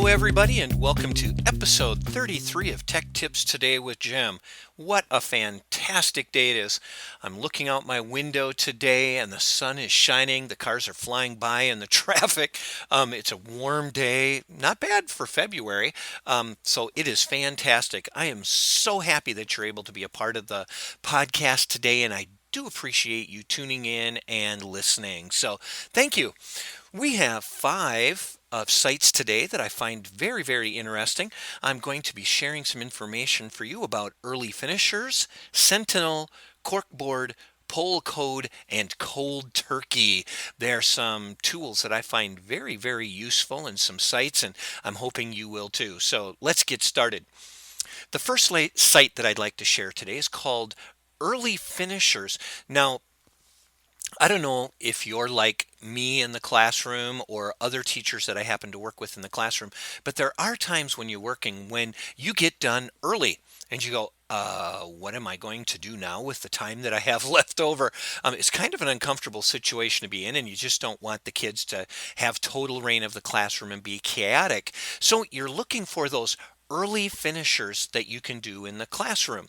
Hello, everybody, and welcome to episode 33 of Tech Tips Today with Jim. What a fantastic day it is. I'm looking out my window today, and the sun is shining. The cars are flying by in the traffic. It's a warm day, not bad for February. So it is fantastic. I am so happy that you're able to be a part of the podcast today, and I do appreciate you tuning in and listening. So thank you. We have five sites today that I find very, very interesting. I'm going to be sharing some information for you about early finishers, Sentinel, Corkboard, Poll Code, and Cold Turkey. There are some tools that I find very, very useful and some sites, and I'm hoping you will too. So let's get started. The first site that I'd like to share today is called Early Finishers. Now, I don't know if you're like me in the classroom or other teachers that I happen to work with in the classroom, but there are times when you're working when you get done early and you go, what am I going to do now with the time that I have left over? It's kind of an uncomfortable situation to be in, and you just don't want the kids to have total reign of the classroom and be chaotic. So you're looking for those early finishers that you can do in the classroom.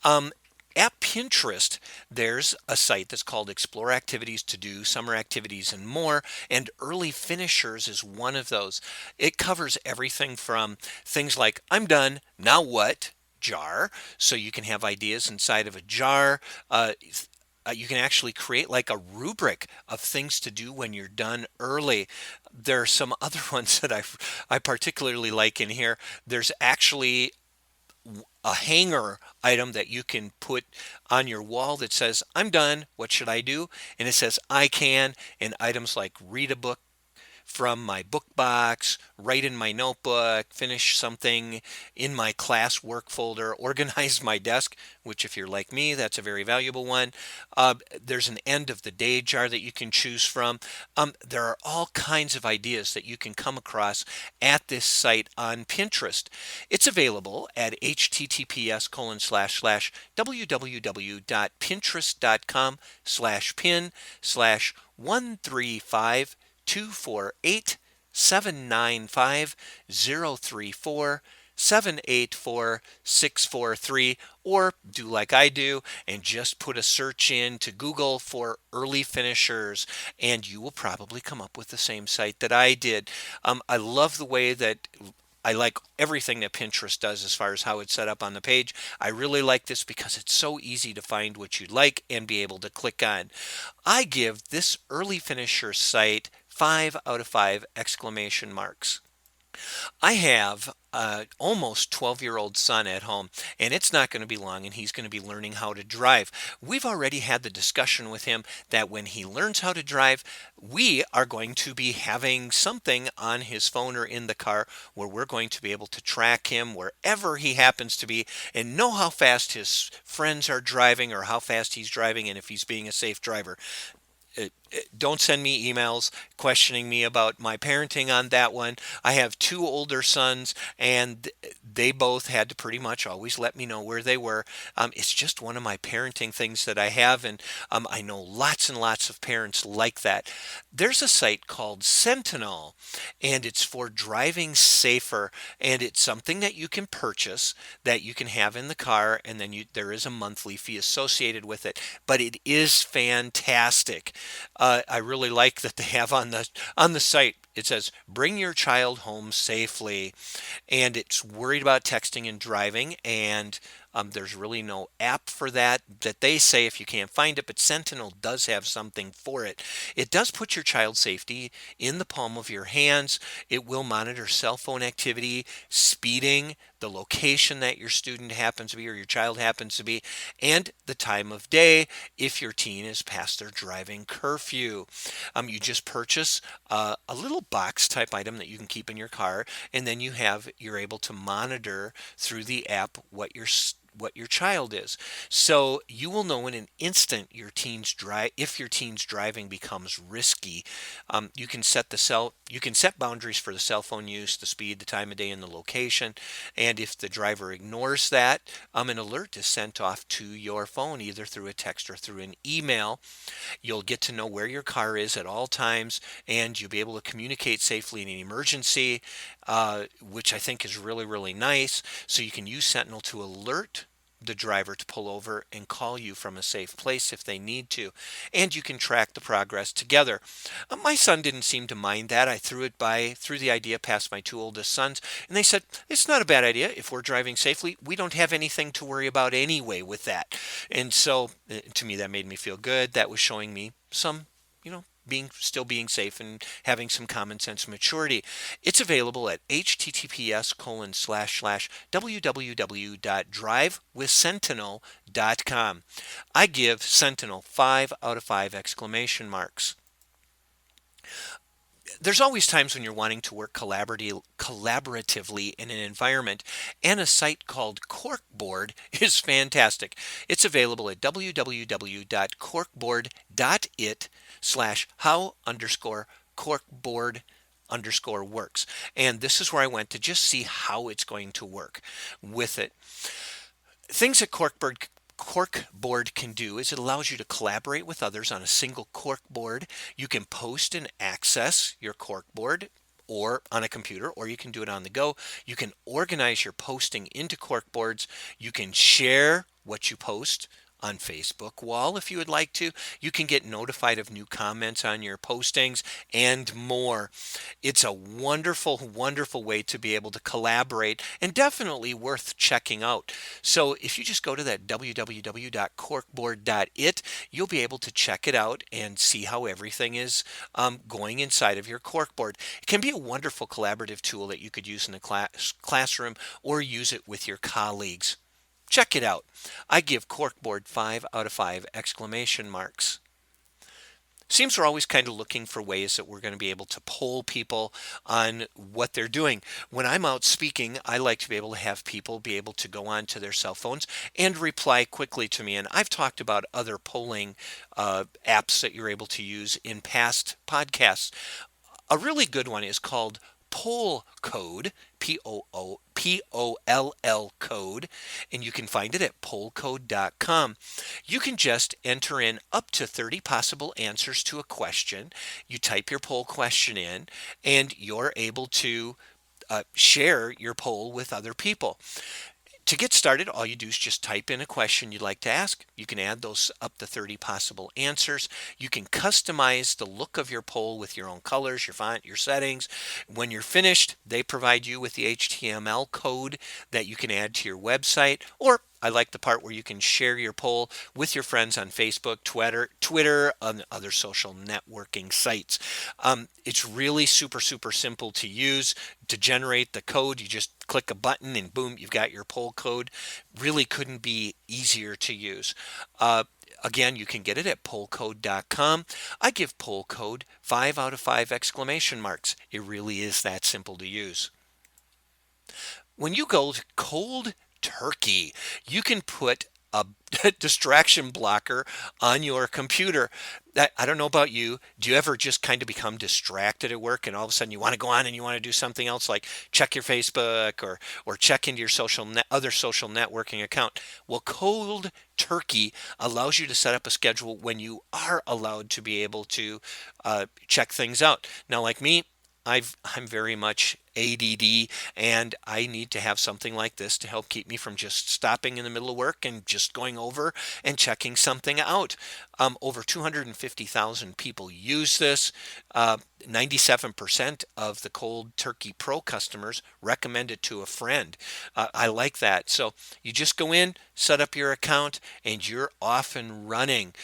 Um, at Pinterest, there's a site that's called Explore Activities to Do, Summer Activities, and More, and Early Finishers is one of those. It covers everything from things like, I'm done, now what? Jar, so you can have ideas inside of a jar. You can actually create like a rubric of things to do when you're done early. There are some other ones that I particularly like in here. There's actually a hanger item that you can put on your wall that says, I'm done, what should I do? And it says, I can, and items like read a book from my book box, write in my notebook, finish something in my class work folder, organize my desk, which if you're like me, that's a very valuable one. There's an end of the day jar that you can choose from. There are all kinds of ideas that you can come across at this site on Pinterest. It's available at https://www.pinterest.com/pin/135 248 795 034 784 643, or do like I do and just put a search in to Google for early finishers, and you will probably come up with the same site that I did. I love the way that I like everything that Pinterest does as far as how it's set up on the page. I really like this because it's so easy to find what you like and be able to click on. I give this early finisher site 5 out of 5 exclamation marks. I have a almost 12-year-old son at home, and it's not going to be long, and he's going to be learning how to drive. We've already had the discussion with him that when he learns how to drive, we are going to be having something on his phone or in the car where we're going to be able to track him wherever he happens to be and know how fast his friends are driving or how fast he's driving and if he's being a safe driver. Don't send me emails questioning me about my parenting on that one. I have two older sons, and they both had to pretty much always let me know where they were. It's just one of my parenting things that I have, and I know lots and lots of parents like that. There's a site called Sentinel, and it's for driving safer, and it's something that you can purchase that you can have in the car, and then there is a monthly fee associated with it, but it is fantastic. I really like that they have on the site. It says, "Bring your child home safely," and it's worried about texting and driving. And there's really no app for that they say if you can't find it. But Sentinel does have something for it. It does put your child safety in the palm of your hands. It will monitor cell phone activity, speeding, the location that your student happens to be or your child happens to be, and the time of day if your teen is past their driving curfew. You just purchase a little box type item that you can keep in your car, and then you're able to monitor through the app what your child is. So you will know in an instant if your teen's driving becomes risky. You can set boundaries for the cell phone use, the speed, the time of day, and the location. And if the driver ignores that, an alert is sent off to your phone, either through a text or through an email. You'll get to know where your car is at all times, and you'll be able to communicate safely in an emergency, which I think is really, really nice. So you can use Sentinel to alert the driver to pull over and call you from a safe place if they need to. And you can track the progress together. My son didn't seem to mind that. I threw the idea past my two oldest sons, and they said, it's not a bad idea. If we're driving safely, we don't have anything to worry about anyway with that. And so to me, that made me feel good. That was showing me some, still being safe and having some common sense maturity. It's available at https://www.drivewithsentinel.com. I give Sentinel 5 out of 5 exclamation marks. There's always times when you're wanting to work collaboratively in an environment, and a site called Corkboard is fantastic. It's available at www.corkboard.it/how_corkboard_works. And this is where I went to just see how it's going to work with it. Things that Corkboard can do is it allows you to collaborate with others on a single corkboard. You can post and access your corkboard or on a computer, or you can do it on the go. You can organize your posting into corkboards. You can share what you post on Facebook wall if you would like to. You can get notified of new comments on your postings and more. It's a wonderful, wonderful way to be able to collaborate, and definitely worth checking out. So if you just go to that www.corkboard.it, you'll be able to check it out and see how everything is going inside of your corkboard. It can be a wonderful collaborative tool that you could use in the classroom or use it with your colleagues. Check it out. I give Corkboard 5 out of 5 exclamation marks. Seems we're always kind of looking for ways that we're going to be able to poll people on what they're doing. When I'm out speaking, I like to be able to have people be able to go onto their cell phones and reply quickly to me. And I've talked about other polling apps that you're able to use in past podcasts. A really good one is called Poll Code, Poll code, and you can find it at pollcode.com. You can just enter in up to 30 possible answers to a question. You type your poll question in, and you're able to share your poll with other people. To get started, all you do is just type in a question you'd like to ask. You can add those up to 30 possible answers. You can customize the look of your poll with your own colors, your font, your settings. When you're finished, they provide you with the HTML code that you can add to your website, or I like the part where you can share your poll with your friends on Facebook, Twitter, on other social networking sites. It's really super, super simple to use. To generate the code, you just click a button and boom, you've got your poll code. Really couldn't be easier to use. Again, you can get it at pollcode.com. I give poll code 5 out of 5 exclamation marks. It really is that simple to use. When you go to cold turkey, you can put a distraction blocker on your computer. I don't know about you. Do you ever just kind of become distracted at work and all of a sudden you want to go on and you want to do something else like check your Facebook or check into your other social networking account? Well, Cold Turkey allows you to set up a schedule when you are allowed to be able to check things out. Now, like me, I'm very much ADD, and I need to have something like this to help keep me from just stopping in the middle of work and just going over and checking something out. Over 250,000 people use this. 97% of the Cold Turkey Pro customers recommend it to a friend. I like that. So you just go in, set up your account, and you're off and running.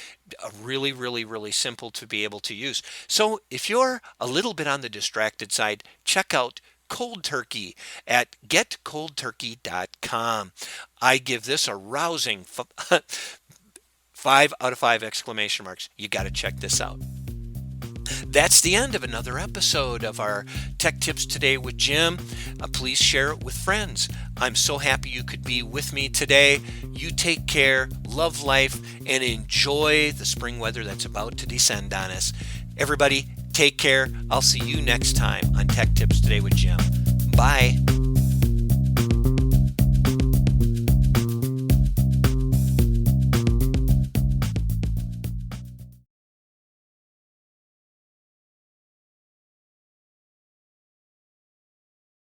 Really, really, really simple to be able to use. So if you're a little bit on the distracted side, check out Cold Turkey at getcoldturkey.com. I give this a rousing 5 out of 5 exclamation marks. You got to check this out. That's the end of another episode of our Tech Tips Today with Jim. Please share it with friends. I'm so happy you could be with me today. You take care, love life, and enjoy the spring weather that's about to descend on us. Everybody, take care. I'll see you next time on Tech Tips Today with Jim. Bye.